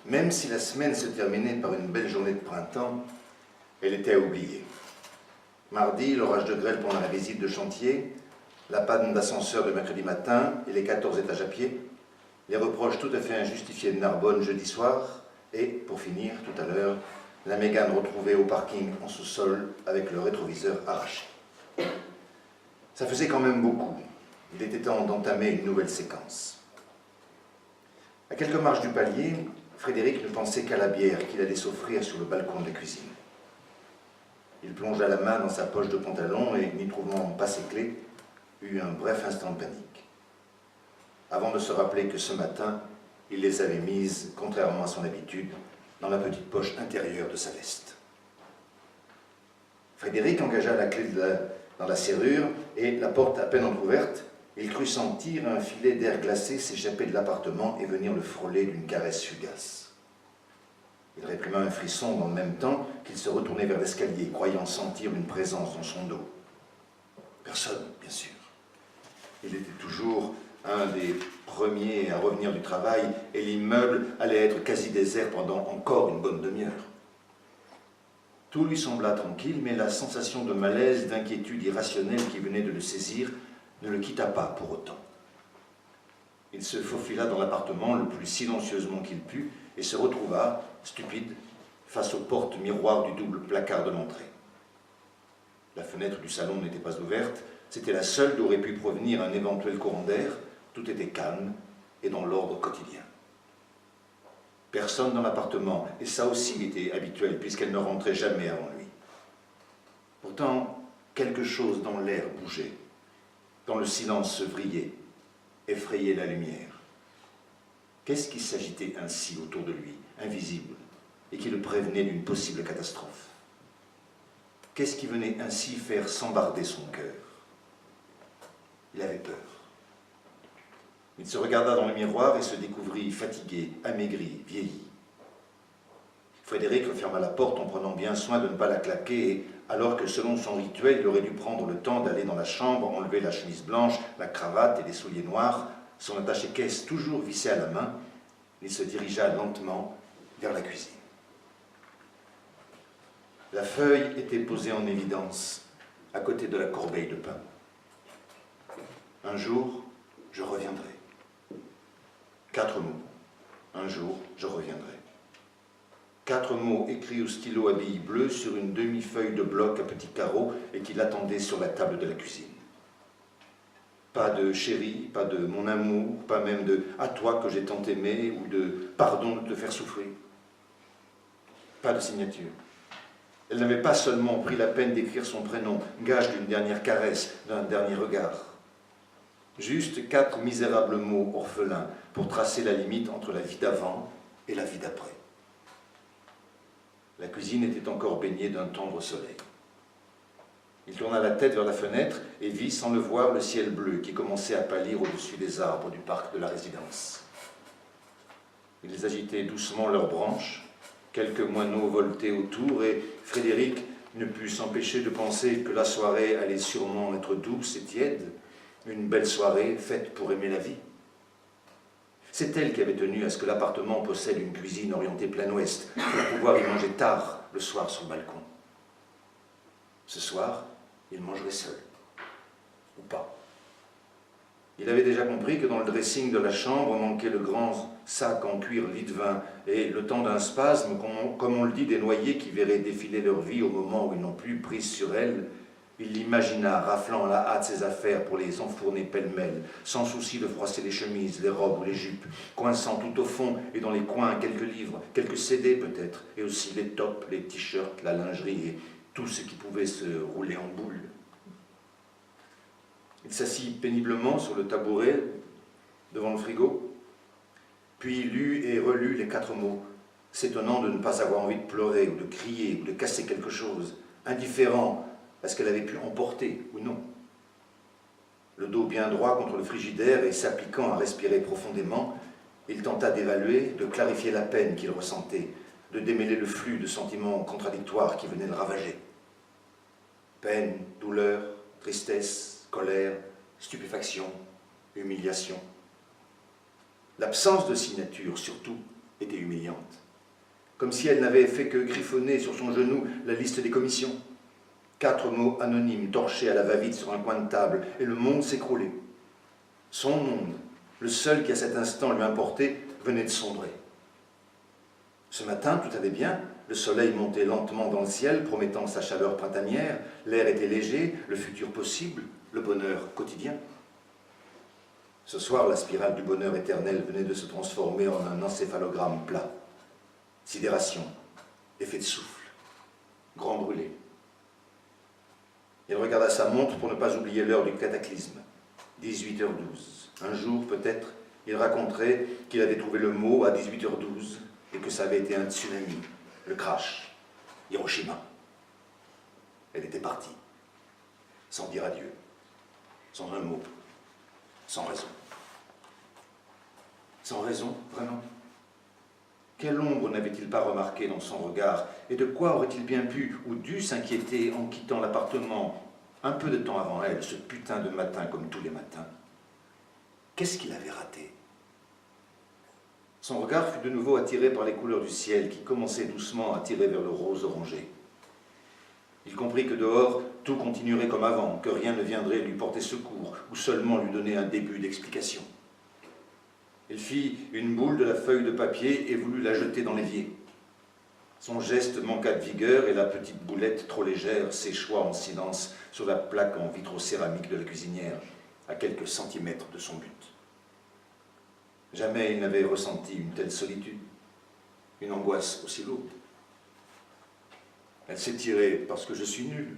Même si la semaine se terminait par une belle journée de printemps, elle était à oublier. Mardi, l'orage de grêle pendant la visite de chantier, la panne d'ascenseur de mercredi matin et les 14 étages à pied, les reproches tout à fait injustifiés de Narbonne jeudi soir, et, pour finir, tout à l'heure, la Mégane retrouvée au parking en sous-sol avec le rétroviseur arraché. Ça faisait quand même beaucoup. Il était temps d'entamer une nouvelle séquence. À quelques marches du palier, Frédéric ne pensait qu'à la bière qu'il allait s'offrir sur le balcon de la cuisine. Il plongea la main dans sa poche de pantalon et, n'y trouvant pas ses clés, eut un bref instant de panique. Avant de se rappeler que ce matin, il les avait mises, contrairement à son habitude, dans la petite poche intérieure de sa veste. Frédéric engagea la clé dans la serrure et, la porte à peine entrouverte, il crut sentir un filet d'air glacé s'échapper de l'appartement et venir le frôler d'une caresse fugace. Il réprima un frisson dans le même temps qu'il se retournait vers l'escalier, croyant sentir une présence dans son dos. Personne, bien sûr. Il était toujours un des premiers à revenir du travail et l'immeuble allait être quasi désert pendant encore une bonne demi-heure. Tout lui sembla tranquille, mais la sensation de malaise, d'inquiétude irrationnelle qui venait de le saisir ne le quitta pas pour autant. Il se faufila dans l'appartement le plus silencieusement qu'il put et se retrouva, stupide, face aux portes miroirs du double placard de l'entrée. La fenêtre du salon n'était pas ouverte, c'était la seule d'où aurait pu provenir un éventuel courant d'air. Tout était calme et dans l'ordre quotidien. Personne dans l'appartement, et ça aussi était habituel puisqu'elle ne rentrait jamais avant lui. Pourtant, quelque chose dans l'air bougeait, dans le silence se vrillait, effrayait la lumière. Qu'est-ce qui s'agitait ainsi autour de lui, invisible, et qui le prévenait d'une possible catastrophe? Qu'est-ce qui venait ainsi faire s'embarder son cœur? Il avait peur. Il se regarda dans le miroir et se découvrit fatigué, amaigri, vieilli. Frédéric referma la porte en prenant bien soin de ne pas la claquer et, alors que selon son rituel, il aurait dû prendre le temps d'aller dans la chambre, enlever la chemise blanche, la cravate et les souliers noirs, son attaché-caisse toujours vissé à la main, il se dirigea lentement vers la cuisine. La feuille était posée en évidence, à côté de la corbeille de pain. Un jour, je reviendrai. 4 mots. Un jour, je reviendrai. 4 mots écrits au stylo à billes bleues sur une demi-feuille de bloc à petits carreaux et qui l'attendaient sur la table de la cuisine. Pas de chéri, pas de mon amour, pas même de à toi que j'ai tant aimé ou de pardon de te faire souffrir. Pas de signature. Elle n'avait pas seulement pris la peine d'écrire son prénom, gage d'une dernière caresse, d'un dernier regard. Juste 4 misérables mots orphelins pour tracer la limite entre la vie d'avant et la vie d'après. La cuisine était encore baignée d'un tendre soleil. Il tourna la tête vers la fenêtre et vit sans le voir le ciel bleu qui commençait à pâlir au-dessus des arbres du parc de la résidence. Ils agitaient doucement leurs branches, quelques moineaux voletaient autour et Frédéric ne put s'empêcher de penser que la soirée allait sûrement être douce et tiède, une belle soirée faite pour aimer la vie. C'est elle qui avait tenu à ce que l'appartement possède une cuisine orientée plein ouest pour pouvoir y manger tard le soir sur le balcon. Ce soir, il mangerait seul. Ou pas. Il avait déjà compris que dans le dressing de la chambre manquait le grand sac en cuir lit de vin et le temps d'un spasme, comme on le dit des noyés qui verraient défiler leur vie au moment où ils n'ont plus prise sur elle. Il l'imagina raflant à la hâte ses affaires pour les enfourner pêle-mêle, sans souci de froisser les chemises, les robes ou les jupes, coinçant tout au fond et dans les coins quelques livres, quelques CD peut-être, et aussi les tops, les t-shirts, la lingerie et tout ce qui pouvait se rouler en boule. Il s'assit péniblement sur le tabouret devant le frigo, puis lut et relut les 4 mots, s'étonnant de ne pas avoir envie de pleurer ou de crier ou de casser quelque chose, indifférent à ce qu'elle avait pu emporter ou non. Le dos bien droit contre le frigidaire et s'appliquant à respirer profondément, il tenta d'évaluer, de clarifier la peine qu'il ressentait, de démêler le flux de sentiments contradictoires qui venaient le ravager. Peine, douleur, tristesse, colère, stupéfaction, humiliation. L'absence de signature, surtout, était humiliante. Comme si elle n'avait fait que griffonner sur son genou la liste des commissions. 4 mots anonymes torchés à la va-vite sur un coin de table, et le monde s'écroulait. Son monde, le seul qui à cet instant lui importait, venait de sombrer. Ce matin, tout allait bien, le soleil montait lentement dans le ciel, promettant sa chaleur printanière, l'air était léger, le futur possible, le bonheur quotidien. Ce soir, la spirale du bonheur éternel venait de se transformer en un encéphalogramme plat. Sidération, effet de souffle, grand brûlé. Il regarda sa montre pour ne pas oublier l'heure du cataclysme. 18h12. Un jour, peut-être, il raconterait qu'il avait trouvé le mot à 18h12 et que ça avait été un tsunami, le crash, Hiroshima. Elle était partie, sans dire adieu, sans un mot, sans raison. Sans raison, vraiment? Quelle ombre n'avait-il pas remarqué dans son regard? Et de quoi aurait-il bien pu ou dû s'inquiéter en quittant l'appartement un peu de temps avant elle, ce putain de matin comme tous les matins? Qu'est-ce qu'il avait raté? Son regard fut de nouveau attiré par les couleurs du ciel qui commençaient doucement à tirer vers le rose orangé. Il comprit que dehors, tout continuerait comme avant, que rien ne viendrait lui porter secours ou seulement lui donner un début d'explication. Il fit une boule de la feuille de papier et voulut la jeter dans l'évier. Son geste manqua de vigueur et la petite boulette trop légère s'échoua en silence sur la plaque en vitrocéramique de la cuisinière, à quelques centimètres de son but. Jamais il n'avait ressenti une telle solitude, une angoisse aussi lourde. Elle s'est tirée parce que je suis nul.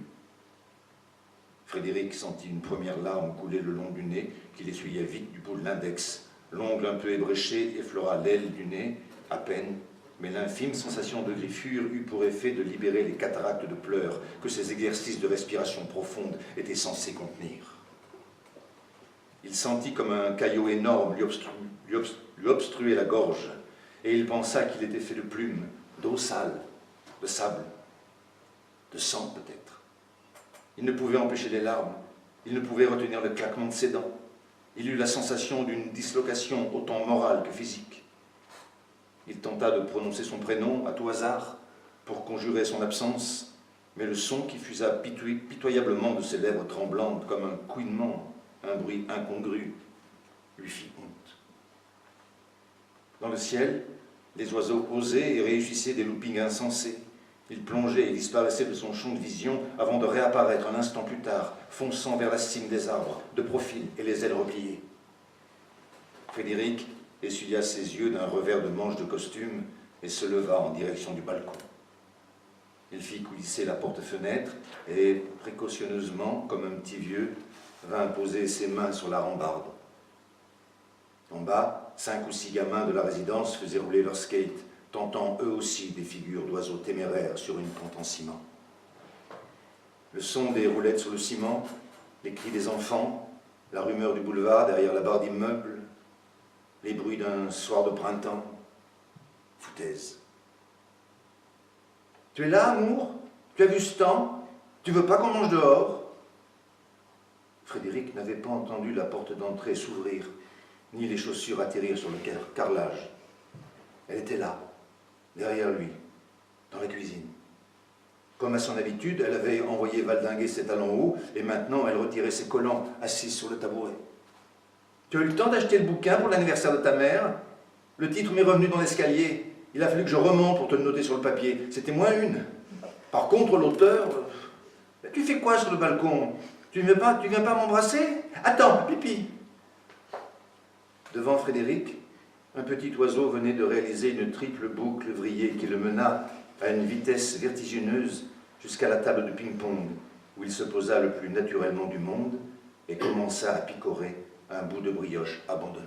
Frédéric sentit une première larme couler le long du nez, qu'il essuyait vite du bout de l'index. L'ongle un peu ébréché effleura l'aile du nez, à peine, mais l'infime sensation de griffure eut pour effet de libérer les cataractes de pleurs que ces exercices de respiration profonde étaient censés contenir. Il sentit comme un caillot énorme lui obstruer la gorge, et il pensa qu'il était fait de plumes, d'eau sale, de sable, de sang peut-être. Il ne pouvait empêcher les larmes, il ne pouvait retenir le claquement de ses dents. Il eut la sensation d'une dislocation autant morale que physique. Il tenta de prononcer son prénom à tout hasard pour conjurer son absence, mais le son qui fusa pitoyablement de ses lèvres tremblantes comme un couinement, un bruit incongru, lui fit honte. Dans le ciel, les oiseaux osaient et réussissaient des loopings insensés. Ils plongeaient et disparaissaient de son champ de vision avant de réapparaître un instant plus tard, fonçant vers la cime des arbres, de profil et les ailes repliées. Frédéric essuya ses yeux d'un revers de manche de costume et se leva en direction du balcon. Il fit coulisser la porte-fenêtre et, précautionneusement, comme un petit vieux, vint poser ses mains sur la rambarde. En bas, 5 ou 6 gamins de la résidence faisaient rouler leur skate, tentant eux aussi des figures d'oiseaux téméraires sur une pente en ciment. Le son des roulettes sur le ciment, les cris des enfants, la rumeur du boulevard derrière la barre d'immeubles, les bruits d'un soir de printemps, foutaise. « Tu es là, amour? Tu as vu ce temps? Tu veux pas qu'on mange dehors ?» Frédéric n'avait pas entendu la porte d'entrée s'ouvrir, ni les chaussures atterrir sur le carrelage. Elle était là, derrière lui, dans la cuisine. Comme à son habitude, elle avait envoyé valdinguer ses talons hauts, et maintenant elle retirait ses collants, assise sur le tabouret. « Tu as eu le temps d'acheter le bouquin pour l'anniversaire de ta mère? Le titre m'est revenu dans l'escalier. Il a fallu que je remonte pour te le noter sur le papier. C'était -1. Par contre, l'auteur... Tu fais quoi sur le balcon? Tu viens pas m'embrasser? Attends, pipi !» Devant Frédéric, un petit oiseau venait de réaliser une triple boucle vrillée qui le mena à une vitesse vertigineuse jusqu'à la table de ping-pong, où il se posa le plus naturellement du monde et commença à picorer un bout de brioche abandonné.